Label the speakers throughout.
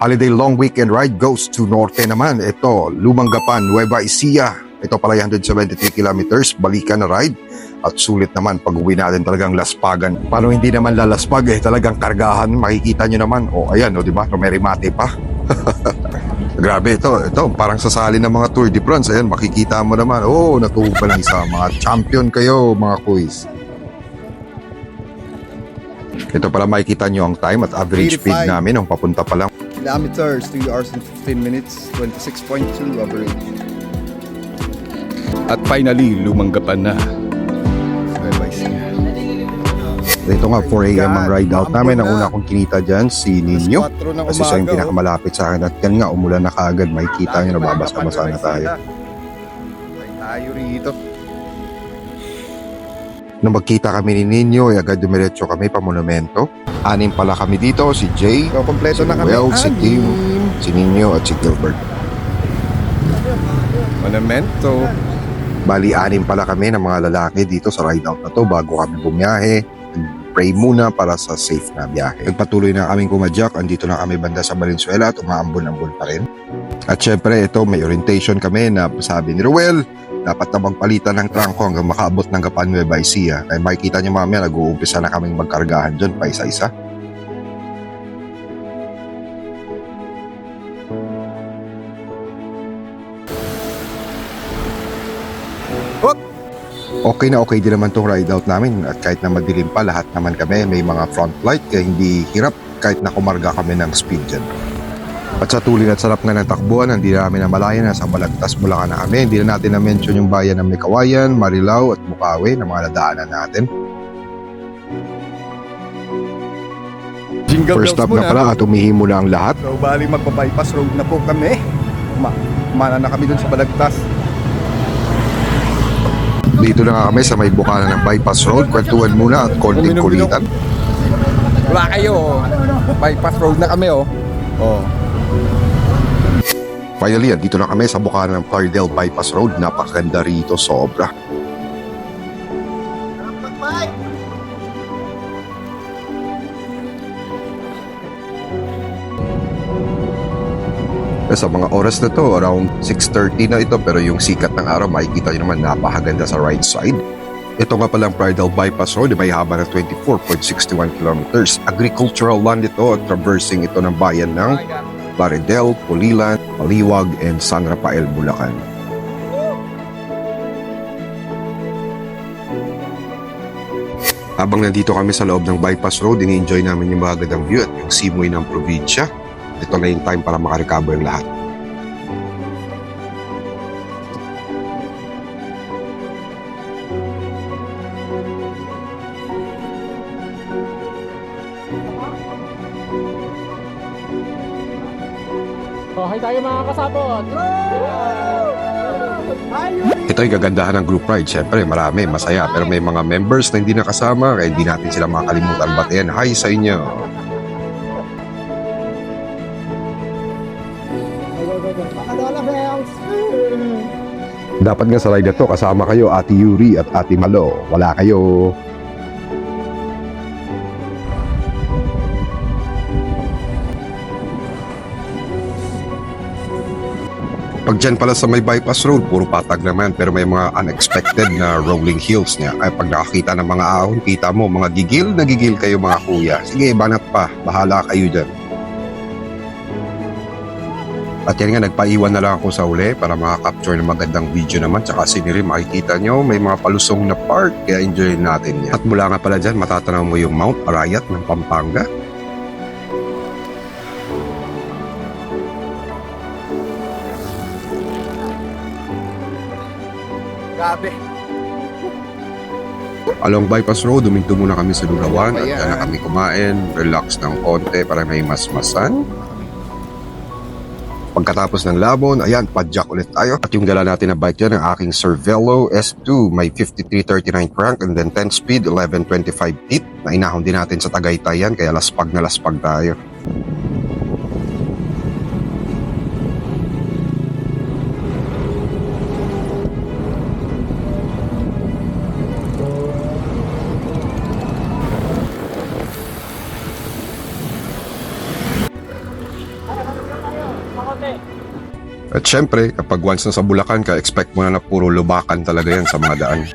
Speaker 1: Holiday long weekend ride goes to Norte naman. Ito, Lumanggapan, Nueva Ecija. Ito pala 173 kilometers, balikan na ride. At sulit naman pag uwi natin talagang laspagan. Paano hindi naman lalaspag talagang kargahan. Makikita nyo naman. Ayan, diba? May pa. Grabe ito parang sasali ng mga Tour de France. Ayan, makikita mo naman. Natuwa pa lang isa. Mga champion kayo, mga kuys. Ito pala makikita nyo ang time at average
Speaker 2: 85.
Speaker 1: speed namin nung papunta pa lang.
Speaker 2: Kilometers, 3 hours and 15 minutes, 26.2 average.
Speaker 3: At finally, Lumanggapan na.
Speaker 1: Ito nga, 4 a.m. ang ride out namin. Ang una kong kinita dyan, si Nino. Kasi siya yung pinakamalapit sa akin. At yan nga, umulan na kaagad. Makikita nyo, nababasa-basa na tayo.
Speaker 2: Tayo rito.
Speaker 1: Nung magkita kami ni Nino, agad dumiretso kami pa monumento. 6 pala kami dito, si Jay,
Speaker 2: So, kompleto
Speaker 1: si
Speaker 2: na kami.
Speaker 1: Noel, si Tim, si Nino at si Gilbert.
Speaker 3: Monumento.
Speaker 1: Bali, 6 pala kami ng mga lalaki dito sa ride out na to bago kami bumiyahe. Pray muna para sa safe na biyahe. Nagpatuloy na kaming kumadyak. Andito na kami banda sa Valenzuela at umaambon-ambon pa rin. At syempre, ito may orientation kami na sabi ni Ruel, dapat na magpalitan ng trangko hanggang makaabot ng Gapan Nueva Ecija. Kaya makikita niyo mamaya, nag-uumpisa na kaming magkargahan dyan pa isa-isa. Okay na okay din naman tong ride out namin at kahit na madilim pa, lahat naman kami may mga front light kaya hindi hirap kahit na kumarga kami ng speed dyan. At sa tulin at sarap nga ng takbuhan, hindi namin namalayan na sa Balagtas, Bulacan na kami. Hindi na natin na-mention yung bayan ng Mikawayan, Marilao at Bukawi na mga nadaanan natin.
Speaker 3: Jingle
Speaker 1: First
Speaker 3: bells
Speaker 1: stop na pala at umihimo na ang lahat.
Speaker 2: So, bali magpa-bypass road na po kami. Kumana na kami dun sa Balagtas.
Speaker 1: Dito na nga kami sa may bukana ng bypass road. Kwentuhan muna at konting kulitan.
Speaker 3: Wala kayo. Bypass road na kami,
Speaker 1: Finally, dito na kami sa bukana ng Cardel Bypass Road. Napakaganda rito, sobra. Sa mga oras na to, around 6:30 na ito, pero yung sikat ng araw, makikita nyo naman napakaganda sa right side. Ito nga palang Cardel Bypass Road, may haba ng 24.61 kilometers. Agricultural land ito at traversing ito ng bayan ng Baridel, Pulilan, Maliwag, and San Rafael, Bulacan. Habang nandito kami sa loob ng bypass road, ini-enjoy namin yung magagandang view at yung simoy ng probinsya. Ito na yung time para makarecover ang lahat.
Speaker 4: Hi tayo mga kasabot!
Speaker 1: Ito ay gagandahan ng group ride. Siyempre, marami, masaya. Pero may mga members na hindi nakasama, kaya hindi natin sila makakalimutan batiin. Hi sa inyo! Dapat nga sa ride na to, kasama kayo Ate Yuri at Ate Malo. Wala kayo. Pag dyan pala sa may bypass road, puro patag naman pero may mga unexpected na rolling hills niya. Ay pag nakakita ng mga ahon, kita mo mga gigil na gigil kayo mga kuya. Sige, banat pa. Bahala kayo dyan. At yan nga, nagpaiwan na lang ako sa uli para makakapture ng magandang video naman. Tsaka siniri, makikita nyo, may mga palusong na part, kaya enjoy natin yan. At mula nga pala dyan, matatanaw mo yung Mount Arayat ng Pampanga.
Speaker 2: Grabe.
Speaker 1: Along bypass road, huminto muna kami sa Lulawan at dyan na kami kumain, relax ng konti para may masmasan. Pagkatapos ng labon, ayan, padjak ulit tayo. At yung dala natin na bike dyan, ang aking Cervelo S2, may 5339 crank and then 10 speed, 1125 teeth. Na inahon din natin sa Tagaytay yan, kaya laspag na laspag tayo. At syempre, kapag once na sa Bulacan ka, expect mo na puro lubakan talaga yan sa mga daan.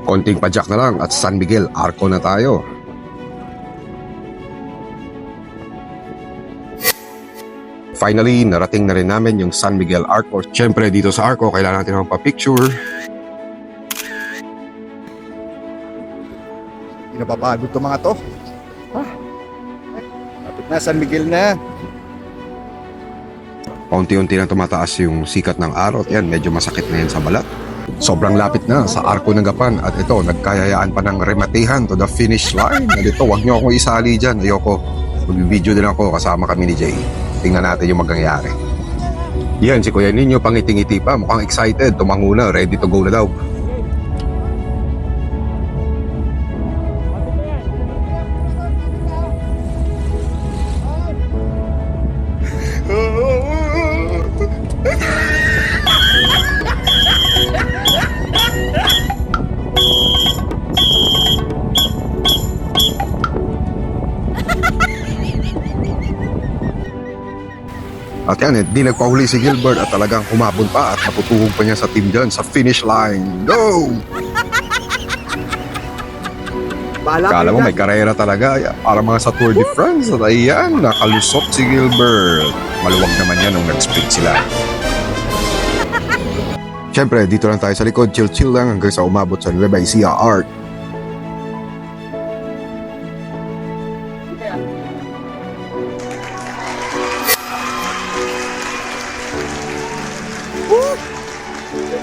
Speaker 1: Konting padyak na lang at San Miguel, Arco na tayo. Finally, narating na rin namin yung San Miguel Arco. Siyempre, dito sa Arco, kailangan natin magpa-picture.
Speaker 2: Hindi napapagod to mga to. Lapit na, San Miguel na.
Speaker 1: Paunti-unti na tumataas yung sikat ng araw at yan, medyo masakit na yan sa balat. Sobrang lapit na sa Arco ng Gapan at ito, nagkayayaan pa ng rematihan to the finish line. At ito, wag nyo akong isali dyan, ayoko. Mag-video din ako kasama kami ni Jay. Tingnan natin yung magangyari. Yan, si Kuya Ninyo pangiting-ngiti pa, mukhang excited, tumango na, ready to go na daw. At yan, di nagpahuli si Gilbert at talagang umabot pa at naputuhog pa niya sa team dyan sa finish line. Go! Kala mo may karera talaga. Para mga sa Tour de France. At ayan, nakalusot si Gilbert. Maluwag naman yan nung nag-split sila. Siyempre, dito lang tayo sa likod. Chill-chill lang hanggang sa umabot sa Nueva Ecija Art.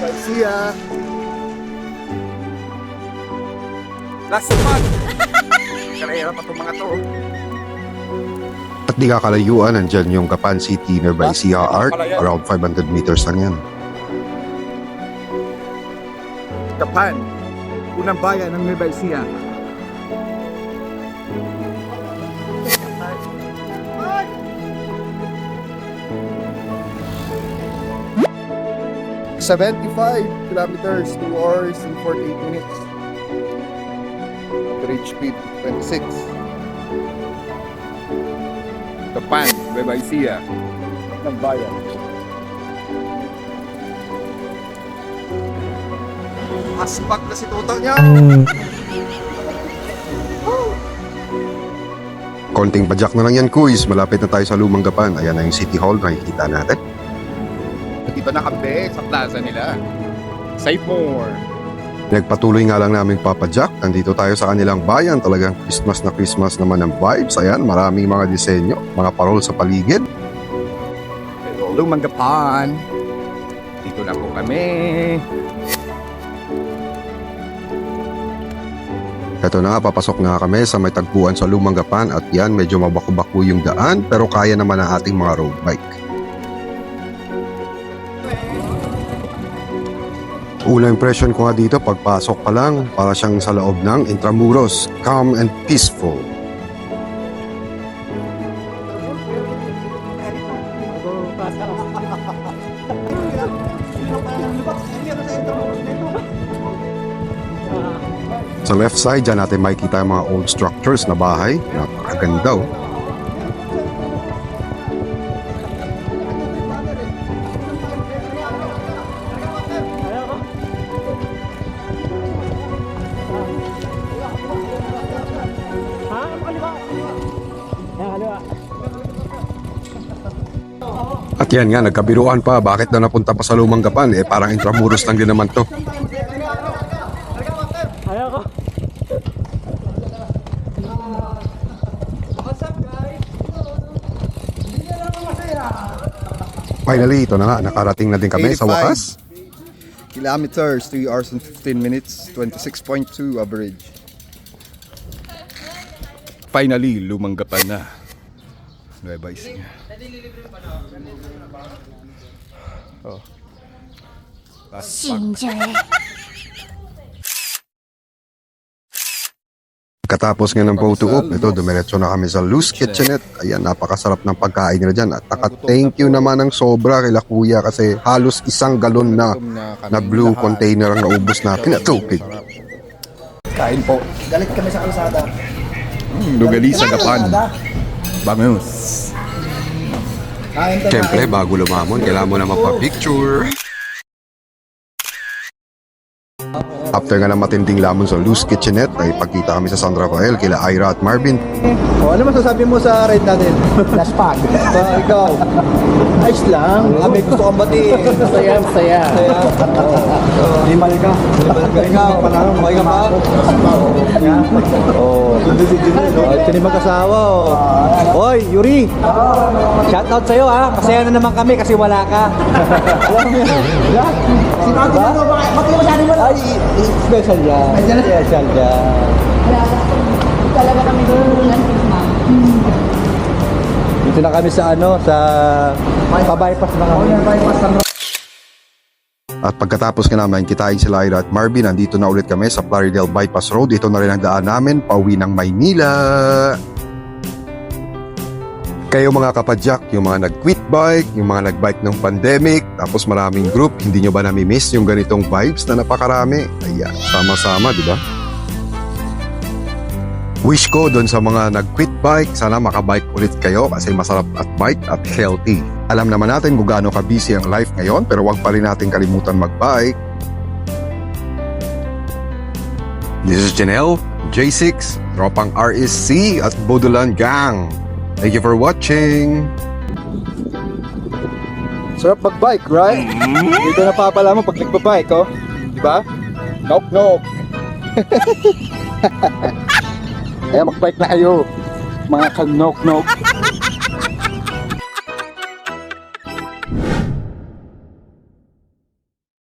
Speaker 2: Garcia.
Speaker 3: Last month. Karera pa itong mga to.
Speaker 1: At di kakalayuan, nandyan yung Gapan City Nueva Ecija Art. Around 500 meters lang yan.
Speaker 2: Gapan. Unang bayan ng Nueva Ecija. ...75 kilometers, 2 hours and 48 minutes. Average speed, 26.
Speaker 3: Gapan, Nueva Ecija.
Speaker 2: Ng bayan.
Speaker 1: Aspak na si Toto niya! Konting padyak na lang yan, Kuis. Malapit na tayo sa Lumang Gapan. Ayan na yung City Hall, nakikita natin.
Speaker 3: Di ba nakabe sa plaza nila? Save more.
Speaker 1: Nagpatuloy nga lang namin papadyak. Nandito tayo sa kanilang bayan. Talagang Christmas naman ang vibes. Ayan, maraming mga disenyo, mga parol sa paligid.
Speaker 3: Pero Lumang Gapan. Dito na po kami.
Speaker 1: Ito na nga, papasok na kami sa may tagpuan sa Lumang Gapan. At yan, medyo mabaku-baku yung daan. Pero kaya naman ang ating mga road bike. Unang impression ko nga dito, pagpasok pa lang, para siyang sa loob ng Intramuros, calm and peaceful. Sa left side, dyan natin makikita yung mga old structures na bahay. Napakaganda oh. At yan nga, nagkabiruan pa. Bakit na napunta pa sa Lumang Gapan? Eh, parang Intramuros lang din naman to. Finally, ito na nga. Nakarating na din kami sa wakas.
Speaker 2: Kilometers, 3 hours and 15 minutes, 26.2 average.
Speaker 3: Finally, Lumang Gapan na. Nueva Ecija. Oh.
Speaker 1: Pagkatapos nga ng photo op, ito, dumiretso na kami sa Luz Kitchenette. Ayan, napakasarap ng pagkain nila dyan. At naka-thank you naman ng sobra kila kuya kasi halos 1 galon na blue container ang naubos natin na tubig.
Speaker 2: Kain po.
Speaker 3: Galit kami sa kalsada.
Speaker 2: Lugali sa Gapan. Bangus.
Speaker 1: Siyempre, bago lumamon, kailangan mo na magpa-picture. After nga ng matinding lamon sa Luz Kitchenette, ay pagkita kami sa San Rafael kila Ira at Marvin.
Speaker 2: Ano masasabi mo sa ride natin?
Speaker 4: Laspag.
Speaker 2: Ikaw.
Speaker 4: Ayos lang.
Speaker 2: Kami gusto kang batiin.
Speaker 4: Masaya, masaya.
Speaker 2: Limal ka. Ikaw. Okay ka pa? Oo. Ito ni mag-asawa. Hoy, Yuri. Shoutout sa'yo ha. Masaya na naman kami kasi wala ka. Alam mo yan? Si Tati na to, bakit mo sabi mo? Ay, special yan. Special yan.
Speaker 5: Talaga kami tutulungan si ma'am.
Speaker 2: Dito na kami sa sa pa-bypass na kami.
Speaker 1: At pagkatapos nga naman kitain sila Ira at Marvin, nandito na ulit kami sa Plaridel Bypass Road. Ito na rin ang daan namin, pauwi ng Maynila. Kayo mga kapadyak, yung mga nag-quit bike, yung mga nag-bike ng pandemic, tapos maraming group, hindi nyo ba nami-miss yung ganitong vibes na napakarami? Ayan, sama-sama, di ba? Wish ko doon sa mga nag-quit bike, sana makabike ulit kayo kasi masarap at bike at healthy. Alam naman natin kung gaano ka-busy ang life ngayon, pero wag pa rin natin kalimutan mag-bike. This is Janelle, J6, Tropang RSC at Bodolan Gang. Thank you for watching!
Speaker 2: Sarap mag-bike, right? Dito na papala mo pag nag-bike, oh. Di ba? Nope, nope. Kaya mag-bike na kayo, mga kanok-nok.